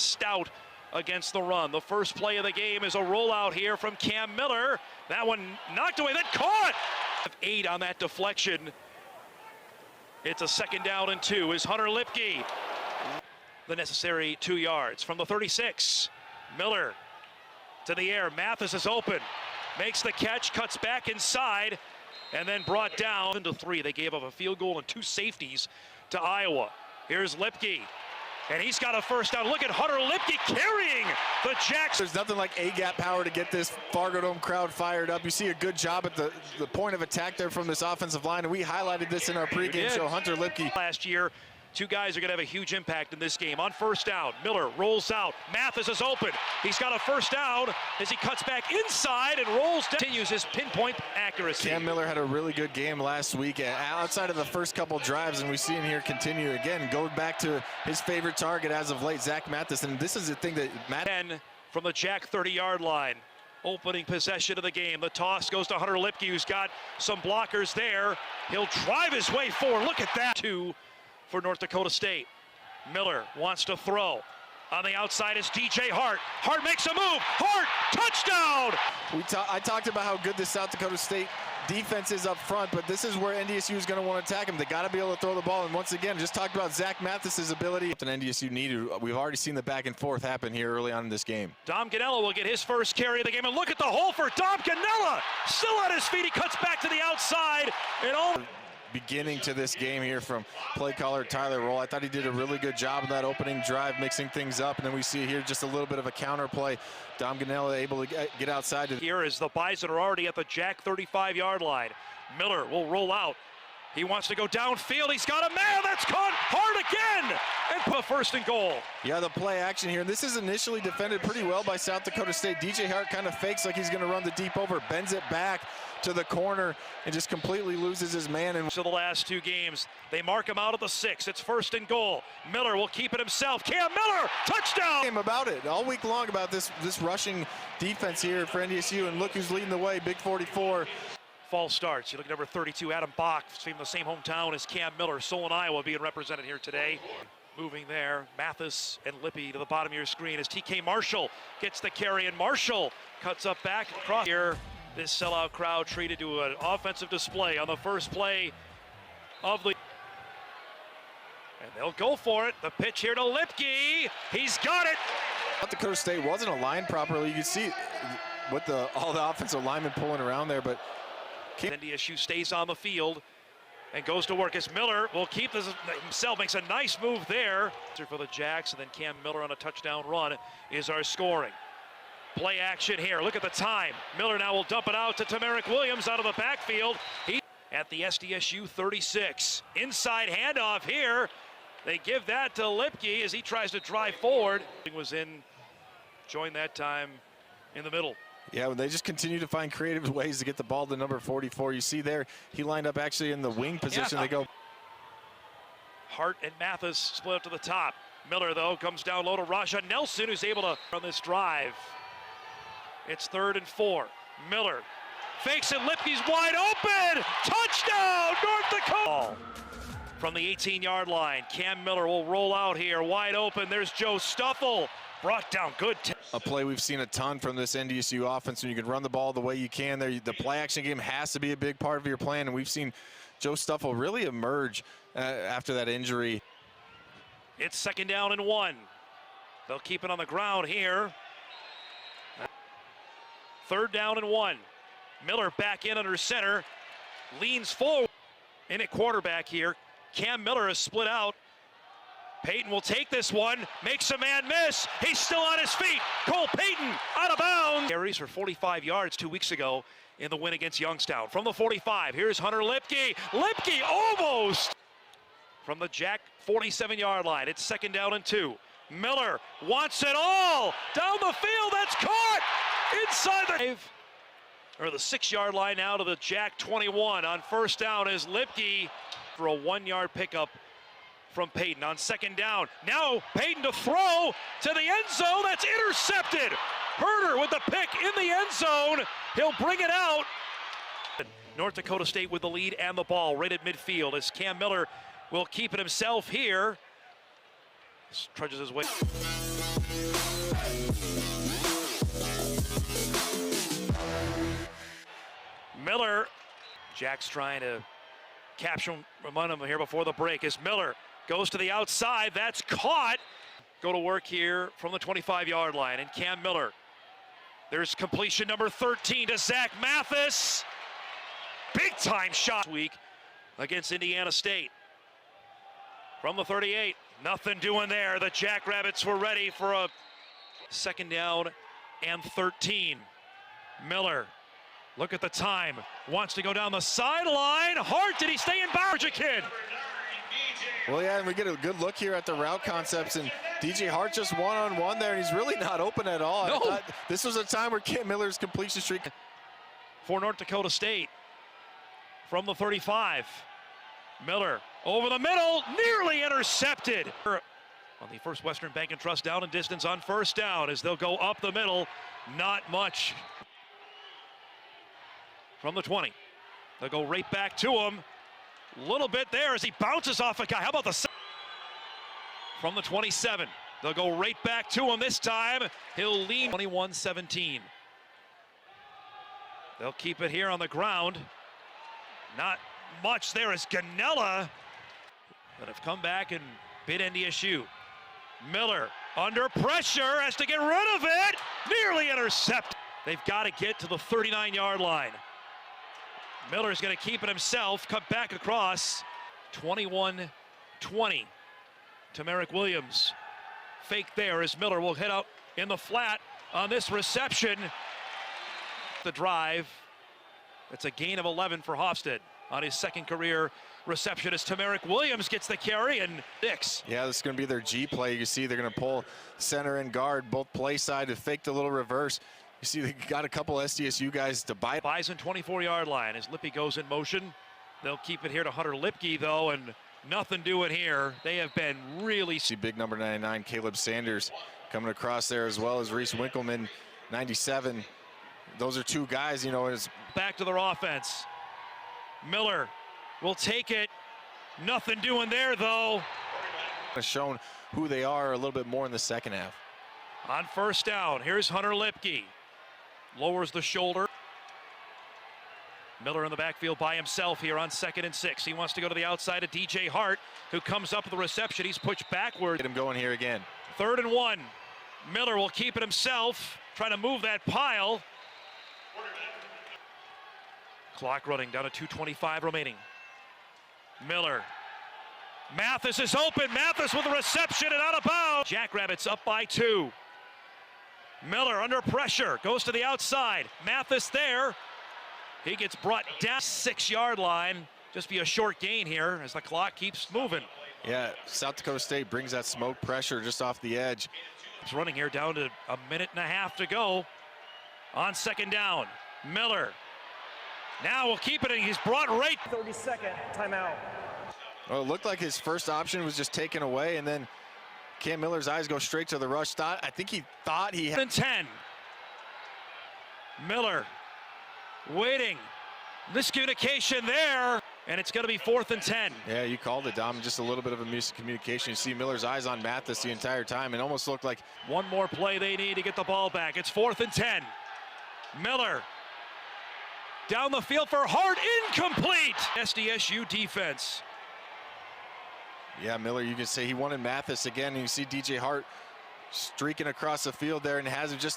stout against the run. The first play of the game is a rollout here from Cam Miller. That one knocked away, then caught. 8 on that deflection. It's a 2nd down and 2 is Hunter Lipke. The necessary 2 yards from the 36. Miller to the air. Mathis is open. Makes the catch, cuts back inside, and then brought down to 3. They gave up a field goal and 2 safeties to Iowa. Here's Lipke. And he's got a first down. Look at Hunter Lipke carrying the Jacks. There's nothing like A-gap power to get this Fargo Dome crowd fired up. You see a good job at the point of attack there from this offensive line, and we highlighted this in our pregame show. Hunter Lipke. Last year, 2 guys are going to have a huge impact in this game. On first down, Miller rolls out. Mathis is open. He's got a first down as he cuts back inside and rolls down. Continues his pinpoint accuracy. Cam Miller had a really good game last week outside of the first couple drives, and we see him here continue again, going back to his favorite target as of late, Zach Mathis. And this is the thing that 10 from the Jack 30-yard line. Opening possession of the game. The toss goes to Hunter Lipke, who's got some blockers there. He'll drive his way forward. Look at that. 2 for North Dakota State. Miller wants to throw. On the outside is DJ Hart. Hart makes a move. Hart, touchdown! I talked about how good the South Dakota State defense is up front, but this is where NDSU is going to want to attack him. They got to be able to throw the ball. And once again, just talked about Zach Mathis's ability. And NDSU needed. We've already seen the back and forth happen here early on in this game. Dom Ganella will get his first carry of the game. And look at the hole for Dom Ganella. Still on his feet. He cuts back to the outside. And all beginning to this game here from play caller Tyler Roll. I thought he did a really good job of that opening drive, mixing things up, and then we see here just a little bit of a counter play. Dom Ganella able to get outside. Here as the Bison are already at the Jack 35-yard line. Miller will roll out. He wants to go downfield. He's got a man that's caught hard again, and put 1st and goal. Yeah, the play action here. This is initially defended pretty well by South Dakota State. DJ Hart kind of fakes like he's going to run the deep over, bends it back to the corner, and just completely loses his man. And so the last 2 games, they mark him out at the 6. It's 1st and goal. Miller will keep it himself. Cam Miller, touchdown! About it all week long about this rushing defense here for NDSU, and look who's leading the way, big 44. False starts. You look at number 32, Adam Bach, from the same hometown as Cam Miller. Solon, Iowa, being represented here today. Moving there, Mathis and Lippy to the bottom of your screen as TK Marshall gets the carry, and Marshall cuts up back across here. This sellout crowd treated to an offensive display on the first play of the... And they'll go for it. The pitch here to Lipke. He's got it. South Dakota State wasn't aligned properly. You can see with all the offensive linemen pulling around there, but NDSU stays on the field and goes to work as Miller will keep this himself, makes a nice move there. For the Jacks, and then Cam Miller on a touchdown run is our scoring. Play action here. Look at the time. Miller now will dump it out to Tamarick Williams out of the backfield. He at the SDSU 36. Inside handoff here. They give that to Lipke as he tries to drive forward. Was in, joined that time in the middle. Yeah, they just continue to find creative ways to get the ball to number 44. You see there, he lined up actually in the wing position. They go. Hart and Mathis split up to the top. Miller, though, comes down low to Raja Nelson, who's able to run this drive. It's 3rd and 4. Miller fakes it. Lipke's wide open. Touchdown, North Dakota. From the 18-yard line, Cam Miller will roll out here, wide open. There's Joe Stuffle. Brought down, good. A play we've seen a ton from this NDSU offense. When you can run the ball the way you can, the play action game has to be a big part of your plan, and we've seen Joe Stuffle really emerge after that injury. It's 2nd down and 1. They'll keep it on the ground here. 3rd down and 1. Miller back in under center, leans forward. In at quarterback here. Cam Miller is split out. Payton will take this one, makes a man miss. He's still on his feet. Cole Payton out of bounds. Carries for 45 yards 2 weeks ago in the win against Youngstown. From the 45, here's Hunter Lipke. Lipke almost from the Jack 47-yard line. It's 2nd down and 2. Miller wants it all down the field. That's caught inside the 6-yard line now to the Jack 21. On 1st down is Lipke for a 1-yard pickup from Payton. On 2nd down, now Payton to throw to the end zone. That's intercepted. Herder with the pick in the end zone. He'll bring it out. North Dakota State with the lead and the ball right at midfield as Cam Miller will keep it himself here. Trudges his way. Miller, Jack's trying to capture momentum here before the break as Miller goes to the outside. That's caught. Go to work here from the 25-yard line, and Cam Miller. There's completion number 13 to Zach Mathis. Big time shot week against Indiana State. From the 38, nothing doing there. The Jackrabbits were ready for a second down and 13. Miller, look at the time, wants to go down the sideline. Hart, did he stay in bounds, kid? Well, yeah, and we get a good look here at the route concepts, and DJ Hart just one-on-one there, and he's really not open at all. No. I thought this was a time where Cam Miller's completion streak. For North Dakota State, from the 35, Miller over the middle, nearly intercepted. On the First Western Bank and Trust down and distance on first down as they'll go up the middle, not much. From the 20, they'll go right back to him. Little bit there as he bounces off a guy. How about the from the 27? They'll go right back to him this time. He'll lean 21-17. They'll keep it here on the ground. Not much there as Ganella that have come back and bit NDSU. Miller under pressure, has to get rid of it. Nearly intercepted. They've got to get to the 39-yard line. Miller's going to keep it himself, cut back across. 21-20 to Merrick Williams. Fake there as Miller will hit out in the flat on this reception. The drive. It's a gain of 11 for Hofstad on his second career reception as Merrick Williams gets the carry and 6. Yeah, this is going to be their G play. You see they're going to pull center and guard, both play side, to fake the little reverse. You see they got a couple SDSU guys to bite. Bison 24-yard line as Lippy goes in motion. They'll keep it here to Hunter Lipke though, and nothing doing here. They have been really. See big number 99, Caleb Sanders, coming across there, as well as Reese Winkleman, 97. Those are two guys, you know. It's back to their offense. Miller will take it. Nothing doing there though. Shown who they are a little bit more in the second half. On first down, here's Hunter Lipke. Lowers the shoulder. Miller in the backfield by himself here on 2nd and 6. He wants to go to the outside of DJ Hart, who comes up with the reception. He's pushed backward. Get him going here again. 3rd and 1. Miller will keep it himself, trying to move that pile. Clock running down to 2:25 remaining. Miller. Mathis is open. Mathis with a reception and out of bounds. Jackrabbits up by 2. Miller under pressure, goes to the outside. Mathis there. He gets brought down 6-yard line. Just be a short gain here as the clock keeps moving. Yeah, South Dakota State brings that smoke pressure just off the edge. It's running here down to a minute and a half to go. On 2nd down, Miller. Now we'll keep it, and he's brought right. 30-second timeout. Well, it looked like his first option was just taken away, and then Cam Miller's eyes go straight to the rush. I think he thought he had. 10. Miller waiting. Miscommunication there, and it's going to be 4th and 10. Yeah, you called it, Dom. Just a little bit of a miscommunication. You see Miller's eyes on Mathis the entire time, and almost looked like one more play they need to get the ball back. It's 4th and 10. Miller down the field for Hart, incomplete. SDSU defense. Yeah, Miller, you can say he wanted Mathis again, and you see DJ Hart streaking across the field there and has him just